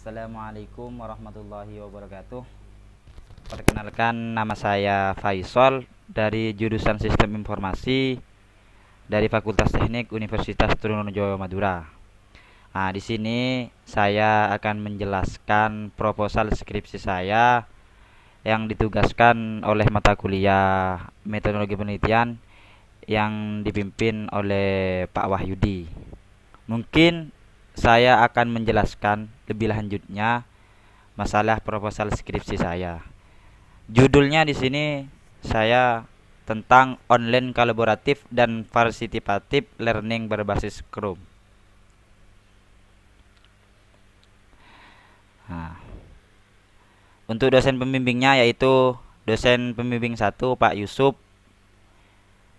Assalamualaikum warahmatullahi wabarakatuh. Perkenalkan, nama saya Faisal dari jurusan Sistem Informasi dari Fakultas Teknik Universitas Trunojoyo Madura. Nah, di sini saya akan menjelaskan proposal skripsi saya yang ditugaskan oleh mata kuliah Metodologi Penelitian yang dipimpin oleh Pak Wahyudi. Mungkin saya akan menjelaskan lebih lanjutnya masalah proposal skripsi saya. Judulnya di sini saya tentang online kolaboratif dan partisipatif learning berbasis Scrum. Nah, untuk dosen pembimbingnya yaitu dosen pembimbing 1 Pak Yusuf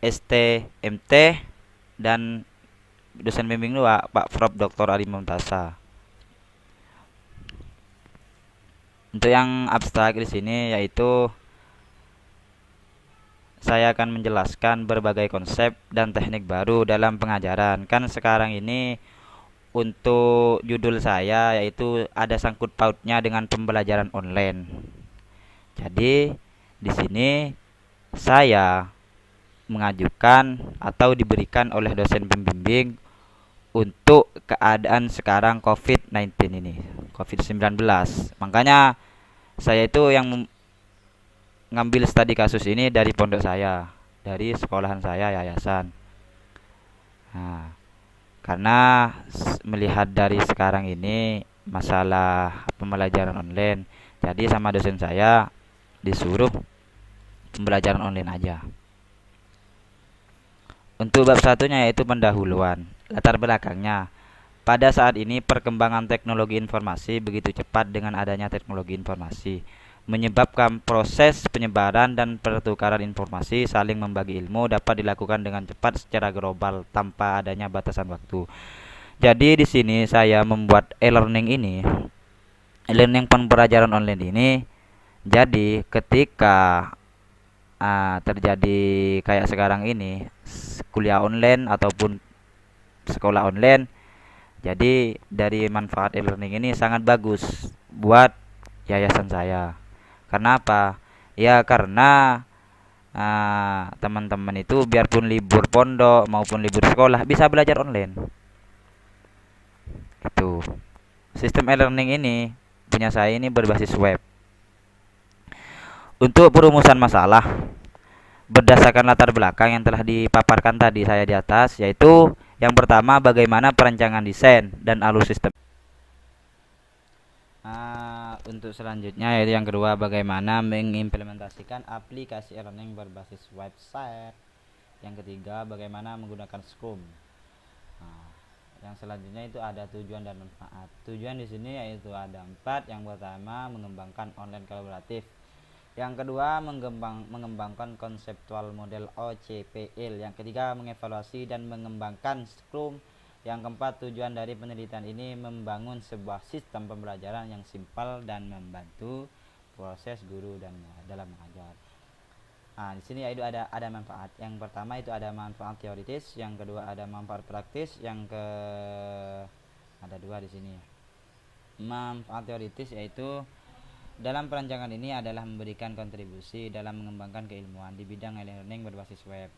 STMT dan dosen pembimbing 2 Pak Prof Dr. Ali Mumtasa. Untuk yang abstrak di sini yaitu saya akan menjelaskan berbagai konsep dan teknik baru dalam pengajaran. Kan sekarang ini untuk judul saya yaitu ada sangkut pautnya dengan pembelajaran online. Jadi di sini saya mengajukan atau diberikan oleh dosen pembimbing untuk keadaan sekarang COVID-19 ini, COVID-19. Makanya saya itu yang ngambil studi kasus ini dari pondok saya, dari sekolahan saya, yayasan. Nah, karena melihat dari sekarang ini masalah pembelajaran online, jadi sama dosen saya disuruh pembelajaran online aja. Untuk bab satunya yaitu pendahuluan, latar belakangnya. Pada saat ini perkembangan teknologi informasi begitu cepat. Dengan adanya teknologi informasi menyebabkan proses penyebaran dan pertukaran informasi saling membagi ilmu dapat dilakukan dengan cepat secara global tanpa adanya batasan waktu. Jadi di sini saya membuat e-learning ini, e-learning pembelajaran online ini. Jadi ketika terjadi kayak sekarang ini kuliah online ataupun sekolah online, jadi dari manfaat e-learning ini sangat bagus buat yayasan saya. Karena apa? Ya karena teman-teman itu biarpun libur pondok maupun libur sekolah bisa belajar online. Itu. Sistem e-learning ini punya saya ini berbasis web. Untuk perumusan masalah berdasarkan latar belakang yang telah dipaparkan tadi saya di atas, yaitu yang pertama bagaimana perancangan desain dan alur sistem. Untuk selanjutnya yaitu yang kedua bagaimana mengimplementasikan aplikasi e-learning berbasis website. Yang ketiga bagaimana menggunakan Scrum. Yang selanjutnya itu ada tujuan dan manfaat. Tujuan di sini yaitu ada 4. Yang pertama mengembangkan online kolaboratif. Yang kedua mengembangkan konseptual model OCPL. Yang ketiga mengevaluasi dan mengembangkan Scrum. Yang keempat, tujuan dari penelitian ini membangun sebuah sistem pembelajaran yang simpel dan membantu proses guru dan dalam mengajar. Di sini yaitu ada manfaat. Yang pertama itu ada manfaat teoritis, yang kedua ada manfaat praktis, ada dua di sini. Manfaat teoritis yaitu dalam perancangan ini adalah memberikan kontribusi dalam mengembangkan keilmuan di bidang e-learning berbasis web.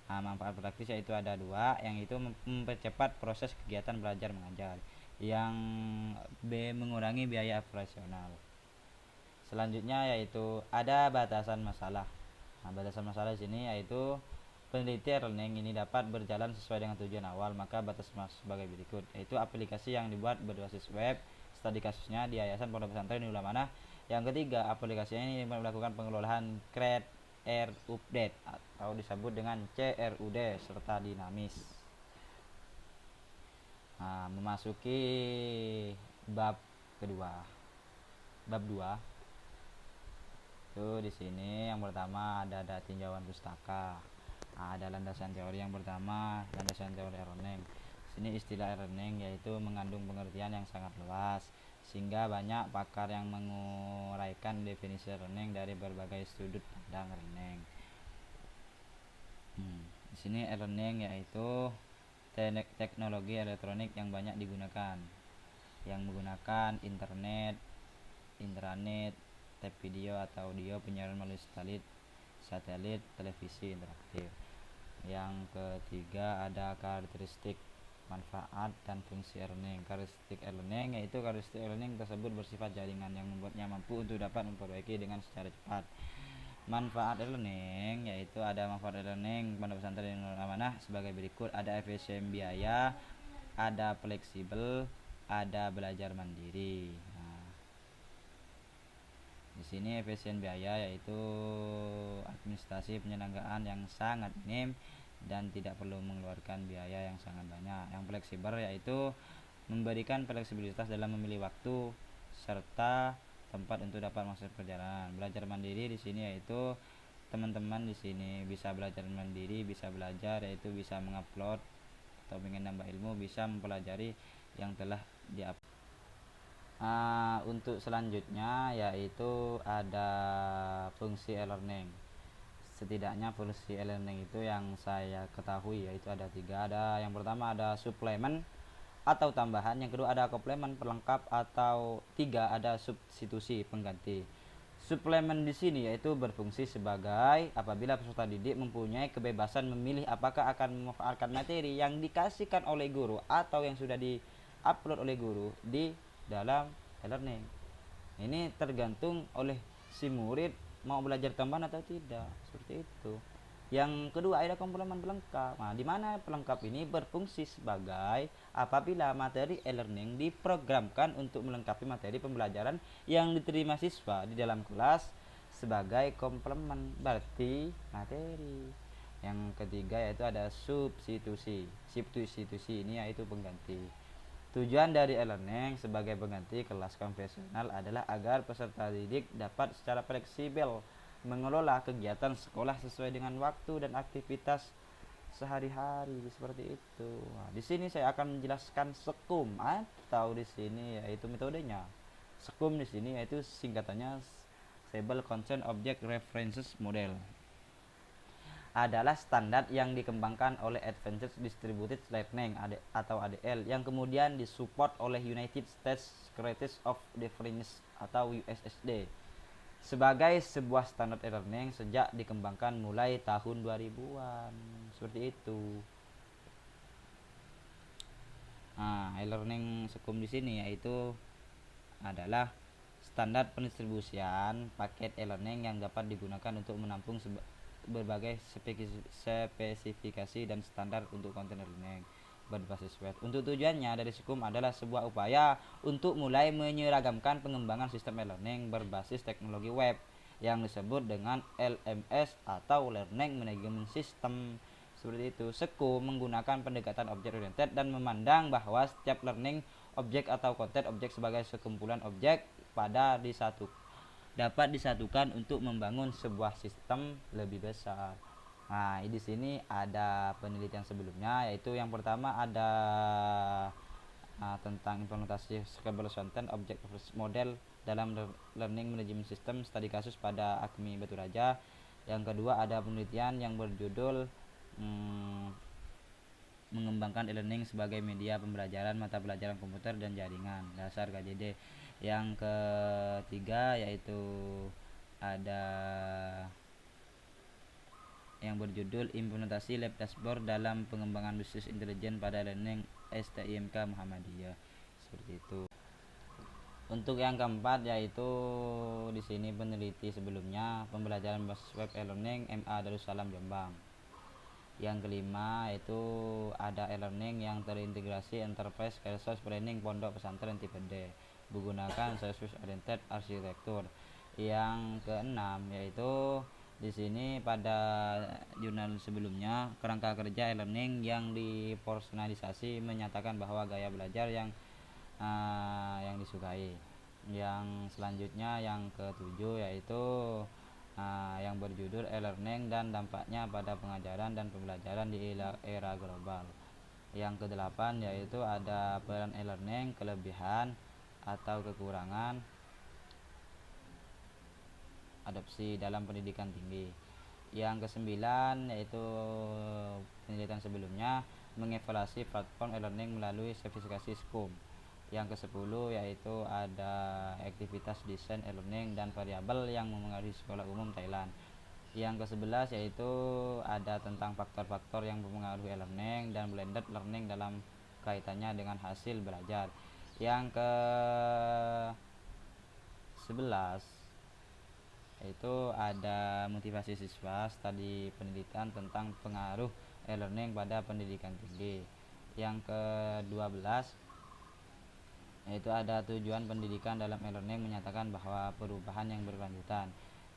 Manfaat praktis yaitu ada dua, yang itu mempercepat proses kegiatan belajar mengajar. Yang B, mengurangi biaya operasional. Selanjutnya yaitu ada batasan masalah. Batasan masalah di sini yaitu peneliti learning ini dapat berjalan sesuai dengan tujuan awal, maka batas sebagai berikut, yaitu aplikasi yang dibuat berbasis web. Studi kasusnya di Yayasan Pondok Pesantren Nurul Amanah. Yang ketiga, aplikasi ini melakukan pengelolaan create update atau disebut dengan CRUD serta dinamis. Memasuki bab kedua. Bab 2. Di sini yang pertama ada tinjauan pustaka. Ada landasan teori yang pertama, landasan teori learning. Sini istilah learning yaitu mengandung pengertian yang sangat luas sehingga banyak pakar yang menguraikan definisi learning dari berbagai sudut pandang learning. Di sini learning yaitu teknologi elektronik yang banyak digunakan. yang menggunakan internet, intranet, tape video atau audio, penyiaran melalui satelit, televisi interaktif. Yang ketiga ada karakteristik, manfaat dan fungsi e-learning. Karakteristik e-learning yaitu karakteristik e-learning tersebut bersifat jaringan yang membuatnya mampu untuk dapat memperbaiki dengan secara cepat. Manfaat e-learning yaitu ada manfaat e-learning pada pesantren yang amanah sebagai berikut: ada efisien biaya, ada fleksibel, ada belajar mandiri. Nah, di sini efisien biaya yaitu administrasi penyelenggaraan yang sangat minim dan tidak perlu mengeluarkan biaya yang sangat banyak. Yang fleksibel yaitu memberikan fleksibilitas dalam memilih waktu serta tempat untuk dapat masuk perjalanan. Belajar mandiri di sini yaitu teman-teman di sini bisa belajar mandiri, bisa belajar yaitu bisa mengupload atau ingin nambah ilmu bisa mempelajari yang telah diupload. Untuk selanjutnya yaitu ada fungsi e-learning. Setidaknya fungsi e-learning itu yang saya ketahui yaitu ada 3. Ada yang pertama ada suplemen atau tambahan, yang kedua ada komplement pelengkap, atau 3 ada substitusi pengganti. Suplemen di sini yaitu berfungsi sebagai apabila peserta didik mempunyai kebebasan memilih apakah akan memanfaatkan materi yang dikasihkan oleh guru atau yang sudah di-upload oleh guru di dalam e-learning. Ini tergantung oleh si murid mau belajar tambahan atau tidak, seperti itu. Yang kedua ada komplement pelengkap. Nah, di mana pelengkap ini berfungsi sebagai apabila materi e-learning diprogramkan untuk melengkapi materi pembelajaran yang diterima siswa di dalam kelas sebagai komplement, berarti materi. Yang ketiga yaitu ada substitusi. Substitusi ini yaitu pengganti. Tujuan dari e-learning sebagai pengganti kelas konvensional adalah agar peserta didik dapat secara fleksibel mengelola kegiatan sekolah sesuai dengan waktu dan aktivitas sehari-hari, seperti itu. Nah, di sini saya akan menjelaskan SEKUM atau di sini yaitu metodenya. SEKUM di sini yaitu singkatannya Stable Content Object References Model. Adalah standar yang dikembangkan oleh Advanced Distributed Learning atau ADL yang kemudian disupport oleh United States Creators of Difference atau USSD sebagai sebuah standar e-learning sejak dikembangkan mulai tahun 2000-an, seperti itu. Nah, e-learning SEKUM di sini yaitu adalah standar pendistribusian paket e-learning yang dapat digunakan untuk menampung berbagai spesifikasi dan standar untuk konten e-learning berbasis web. Untuk tujuannya dari SEKUM adalah sebuah upaya untuk mulai menyeragamkan pengembangan sistem e-learning berbasis teknologi web yang disebut dengan LMS atau Learning Management System. Seperti itu. SEKUM menggunakan pendekatan objek oriented dan memandang bahwa setiap learning objek atau konten objek sebagai sekumpulan objek pada dapat disatukan untuk membangun sebuah sistem lebih besar. Nah, di sini ada penelitian sebelumnya yaitu yang pertama ada tentang implementasi scalable content object model dalam learning management system studi kasus pada Akmi Batu Raja. Yang kedua ada penelitian yang berjudul mengembangkan e-learning sebagai media pembelajaran mata pelajaran komputer dan jaringan dasar KJD. Yang ketiga yaitu ada yang berjudul implementasi lab dashboard dalam pengembangan bisnis intelijen pada learning STIMK Muhammadiyah, seperti itu. Untuk yang keempat yaitu di sini peneliti sebelumnya pembelajaran berbasis web e-learning MA Darussalam Jombang. Yang kelima yaitu ada e-learning yang terintegrasi enterprise resource planning pondok pesantren tipe D menggunakan service oriented arsitektur. Yang keenam yaitu di sini pada jurnal sebelumnya kerangka kerja e-learning yang dipersonalisasi menyatakan bahwa gaya belajar yang disukai. Yang selanjutnya yang ketujuh yaitu yang berjudul e-learning dan dampaknya pada pengajaran dan pembelajaran di era global. Yang kedelapan yaitu ada peran e-learning, kelebihan atau kekurangan adopsi dalam pendidikan tinggi. Yang kesembilan yaitu penelitian sebelumnya mengevaluasi platform e-learning melalui sertifikasi SEKUM. Yang ke-10 yaitu ada aktivitas desain e-learning dan variabel yang mempengaruhi sekolah umum Thailand. Yang ke-11 yaitu ada tentang faktor-faktor yang mempengaruhi e-learning dan blended learning dalam kaitannya dengan hasil belajar. Yang ke-11 yaitu ada motivasi siswa, studi penelitian tentang pengaruh e-learning pada pendidikan tinggi. Yang ke-12 yaitu ada tujuan pendidikan dalam e-learning menyatakan bahwa perubahan yang berkelanjutan.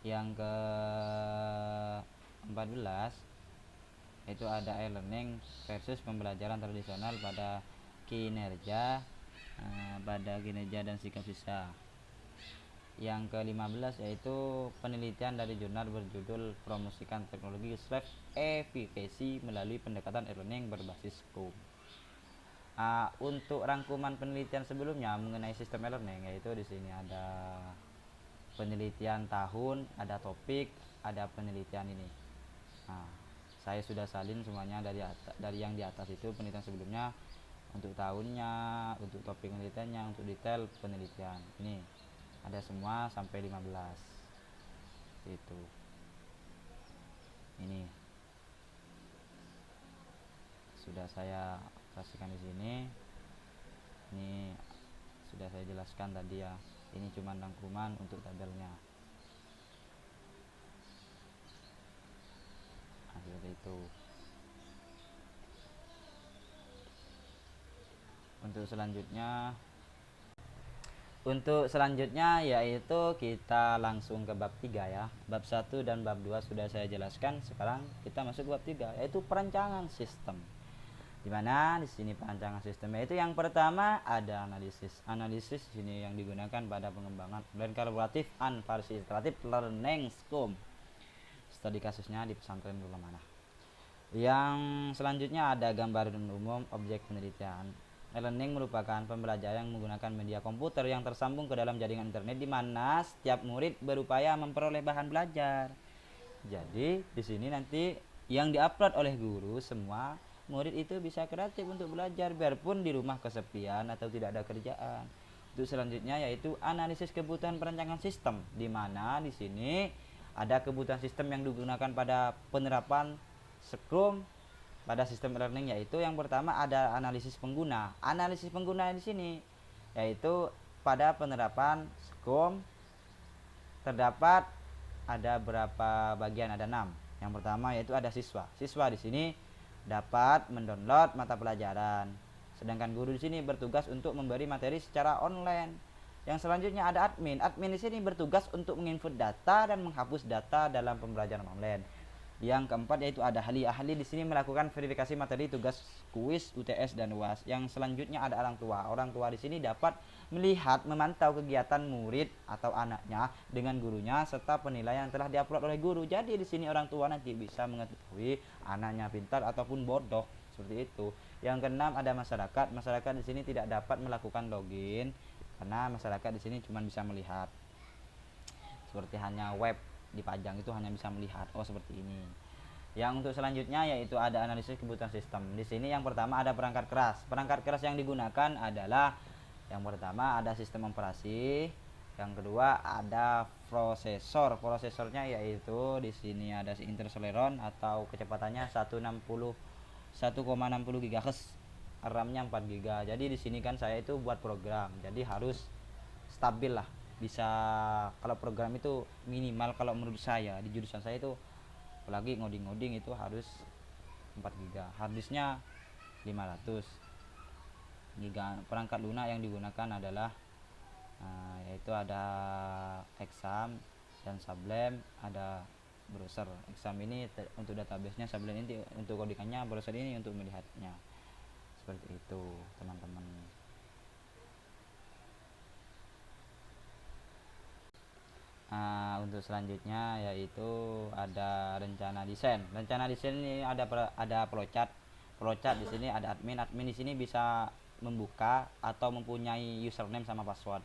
Yang ke-14 yaitu ada e-learning versus pembelajaran tradisional pada kinerja dan sikap siswa. Yang ke-15 yaitu penelitian dari jurnal berjudul promosikan teknologi efekasi melalui pendekatan e-learning berbasis SKOM. Untuk rangkuman penelitian sebelumnya mengenai sistem e-learning, yaitu di sini ada penelitian tahun, ada topik, ada penelitian ini. Saya sudah salin semuanya dari yang di atas itu penelitian sebelumnya, untuk tahunnya, untuk topik penelitiannya, untuk detail penelitian. Ini ada semua sampai 15. Itu. Ini sudah saya kasihkan di sini. Ini sudah saya jelaskan tadi ya. Ini cuma rangkuman untuk tabelnya. Seperti itu. Untuk selanjutnya yaitu kita langsung ke bab 3 ya. Bab 1 dan bab 2 sudah saya jelaskan. Sekarang kita masuk ke bab 3 yaitu perancangan sistem. Dimana di sini perancangan sistemnya itu yang pertama ada analisis. Analisis sini yang digunakan pada pengembangan dan kolaboratif and participative learning SKOM. Studi kasusnya di pesantren Nurul Amanah. Yang selanjutnya ada gambaran umum objek penelitian. E-learning merupakan pembelajaran yang menggunakan media komputer yang tersambung ke dalam jaringan internet di mana setiap murid berupaya memperoleh bahan belajar. Jadi di sini nanti yang diupload oleh guru, semua murid itu bisa kreatif untuk belajar biarpun di rumah kesepian atau tidak ada kerjaan. Untuk selanjutnya yaitu analisis kebutuhan perancangan sistem, di mana di sini ada kebutuhan sistem yang digunakan pada penerapan SKOM pada sistem e-learning, yaitu yang pertama ada analisis pengguna. Analisis pengguna di sini yaitu pada penerapan SKOM terdapat ada berapa bagian, ada 6. Yang pertama yaitu ada siswa. Siswa di sini dapat mendownload mata pelajaran. Sedangkan guru di sini bertugas untuk memberi materi secara online. Yang selanjutnya ada admin. Admin di sini bertugas untuk menginput data dan menghapus data dalam pembelajaran online. Yang keempat yaitu ada ahli-ahli di sini melakukan verifikasi materi, tugas, kuis, UTS dan UAS. Yang selanjutnya ada orang tua. Orang tua di sini dapat melihat, memantau kegiatan murid atau anaknya dengan gurunya serta penilaian yang telah diupload oleh guru. Jadi di sini orang tua nanti bisa mengetahui anaknya pintar ataupun bodoh, seperti itu. Yang keenam ada masyarakat. Masyarakat di sini tidak dapat melakukan login karena masyarakat di sini cuma bisa melihat. Seperti hanya web dipajang itu hanya bisa melihat, oh seperti ini. Yang untuk selanjutnya yaitu ada analisis kebutuhan sistem. Di sini yang pertama ada perangkat keras. Perangkat keras yang digunakan adalah yang pertama ada sistem operasi, yang kedua ada prosesor. Prosesornya yaitu di sini ada Intel Celeron atau kecepatannya 160 GHz, RAM-nya 4 GB. Jadi di sini kan saya itu buat program, jadi harus stabil lah. Bisa, kalau program itu minimal kalau menurut saya di jurusan saya itu apalagi ngoding itu harus 4 GB, harddisknya 500 GB. Perangkat lunak yang digunakan adalah yaitu ada Exam dan Sublime, ada browser. Exam ini untuk database-nya, Sublime ini untuk codingannya, browser ini untuk melihatnya. Seperti itu teman-teman. Untuk selanjutnya yaitu ada rencana desain. Rencana desain ini ada flowchart. Flowchart di sini ada admin. Admin di sini bisa membuka atau mempunyai username sama password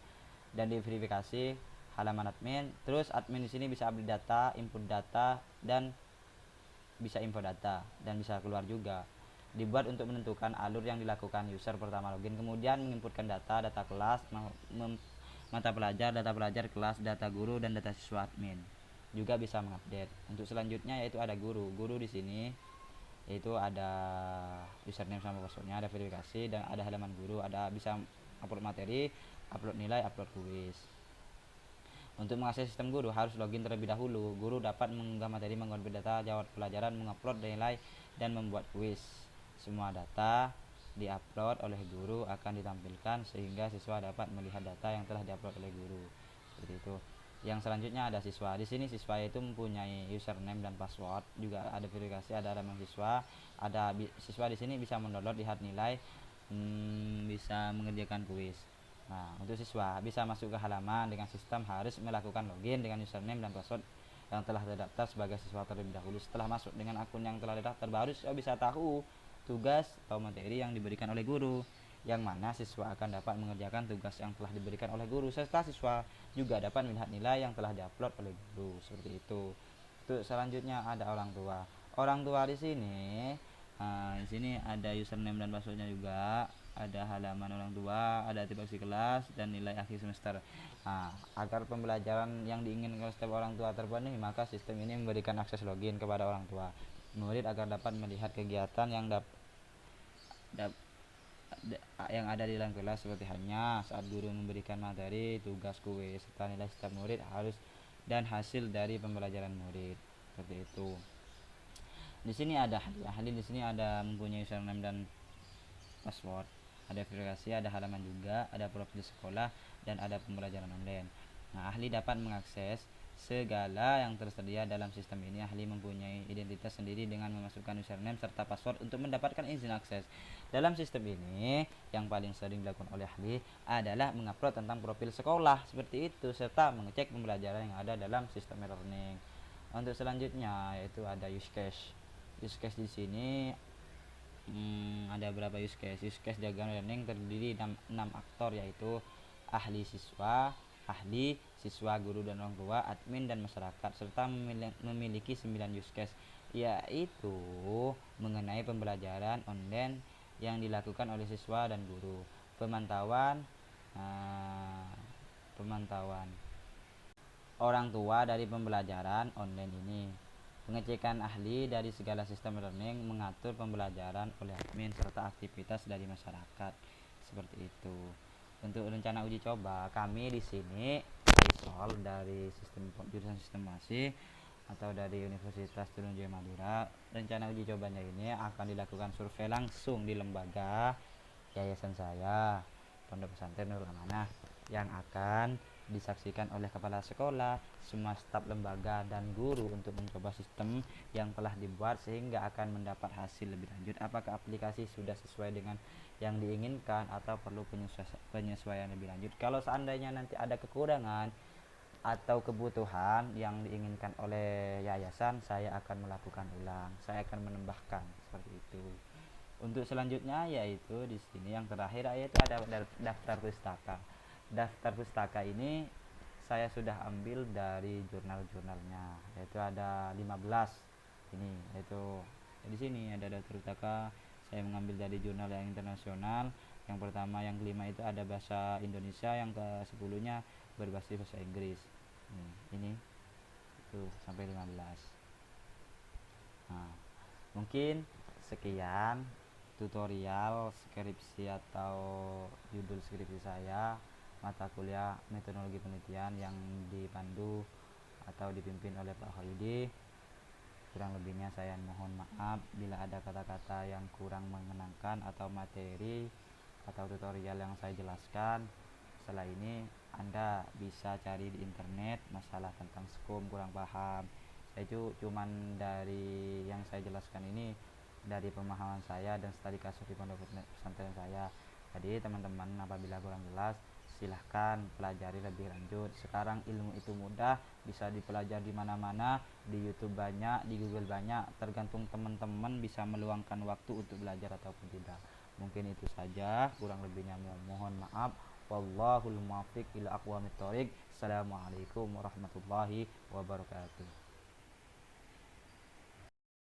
dan diverifikasi halaman admin. Terus admin di sini bisa update data, input data, dan bisa info data dan bisa keluar juga. dibuat untuk menentukan alur yang dilakukan user pertama login, kemudian menginputkan data kelas, data pelajar, kelas, data guru, dan data siswa admin. Juga bisa mengupdate. Untuk selanjutnya yaitu ada guru. Guru di sini yaitu ada username sama passwordnya, ada verifikasi, dan ada halaman guru, ada bisa upload materi, upload nilai, upload kuis. Untuk mengakses sistem guru harus login terlebih dahulu. Guru dapat mengunggah materi, mengonversi data, jawab pelajaran, mengupload nilai, dan membuat kuis. Semua data diupload oleh guru akan ditampilkan sehingga siswa dapat melihat data yang telah diupload oleh guru. Seperti itu. Yang selanjutnya ada siswa. Di sini siswa itu mempunyai username dan password, juga ada verifikasi, ada halaman siswa, ada siswa di sini bisa mendownload, lihat nilai, bisa mengerjakan kuis. Nah, untuk siswa bisa masuk ke halaman dengan sistem harus melakukan login dengan username dan password yang telah terdaftar sebagai siswa terlebih dahulu. Setelah masuk dengan akun yang telah terdaftar, baru siswa bisa tahu tugas atau materi yang diberikan oleh guru, yang mana siswa akan dapat mengerjakan tugas yang telah diberikan oleh guru, serta siswa juga dapat melihat nilai yang telah diupload oleh guru. Seperti itu. Untuk selanjutnya ada orang tua. Orang tua di sini, di sini ada username dan passwordnya juga, ada halaman orang tua, ada tipe kelas, dan nilai akhir semester. Nah, agar pembelajaran yang diinginkan oleh setiap orang tua terpenuhi, maka sistem ini memberikan akses login kepada orang tua murid agar dapat melihat kegiatan yang yang ada di dalam kelas, seperti hanya saat guru memberikan materi, tugas, kuis, serta nilai setiap murid harus dan hasil dari pembelajaran murid. Seperti itu. Di sini ada ahli di sini ada mempunyai username dan password, ada verifikasi, ada halaman juga, ada profil sekolah, dan ada pembelajaran online. Nah, ahli dapat mengakses segala yang tersedia dalam sistem ini. Ahli mempunyai identitas sendiri dengan memasukkan username serta password untuk mendapatkan izin akses. Dalam sistem ini, yang paling sering dilakukan oleh ahli adalah mengupload tentang profil sekolah seperti itu, serta mengecek pembelajaran yang ada dalam sistem e-learning. Untuk selanjutnya yaitu ada use case. Use case di sini ada beberapa use case. Use case diagram learning terdiri 6 aktor, yaitu ahli, siswa, guru dan orang tua, admin, dan masyarakat, serta memiliki 9 use case, yaitu mengenai pembelajaran online yang dilakukan oleh siswa dan guru, pemantauan orang tua dari pembelajaran online ini, pengecekan ahli dari segala sistem learning, mengatur pembelajaran oleh admin, serta aktivitas dari masyarakat. Seperti itu. Untuk rencana uji coba, kami di sini Isol dari jurusan sistemasi atau dari Universitas Trunojoyo Madura. Rencana uji cobanya ini akan dilakukan survei langsung di lembaga yayasan saya, Pondok Pesantren Nurul Amanah, yang akan disaksikan oleh kepala sekolah, semua staf lembaga, dan guru untuk mencoba sistem yang telah dibuat sehingga akan mendapat hasil lebih lanjut apakah aplikasi sudah sesuai dengan yang diinginkan atau perlu penyesuaian lebih lanjut. Kalau seandainya nanti ada kekurangan atau kebutuhan yang diinginkan oleh yayasan, saya akan melakukan ulang, saya akan menambahkan seperti itu. Untuk selanjutnya yaitu di sini yang terakhir yaitu ada daftar pustaka. Daftar pustaka ini saya sudah ambil dari jurnal-jurnalnya, yaitu ada 15 ini, yaitu di sini ada daftar pustaka. Saya mengambil dari jurnal yang internasional. Yang pertama, yang kelima itu ada bahasa Indonesia, yang ke 10-nya berbasis bahasa Inggris. Ini tuh sampai 15. Nah, mungkin sekian tutorial skripsi atau judul skripsi saya, mata kuliah metodologi penelitian, yang dipandu atau dipimpin oleh Pak Khalidi. Kurang lebihnya saya mohon maaf bila ada kata-kata yang kurang mengenangkan atau materi atau tutorial yang saya jelaskan. Setelah ini Anda bisa cari di internet masalah tentang SKUM kurang paham. Saya cuman dari yang saya jelaskan ini dari pemahaman saya dan studi kasus di pondok pesantren saya. Jadi teman-teman apabila kurang jelas silahkan pelajari lebih lanjut. Sekarang ilmu itu mudah, bisa dipelajari di mana-mana, di YouTube banyak, di Google banyak, tergantung teman-teman bisa meluangkan waktu untuk belajar ataupun tidak. Mungkin itu saja, kurang lebihnya mohon maaf. Wallahul muwaffiq ila aqwamit thoriq. Assalamualaikum warahmatullahi wabarakatuh.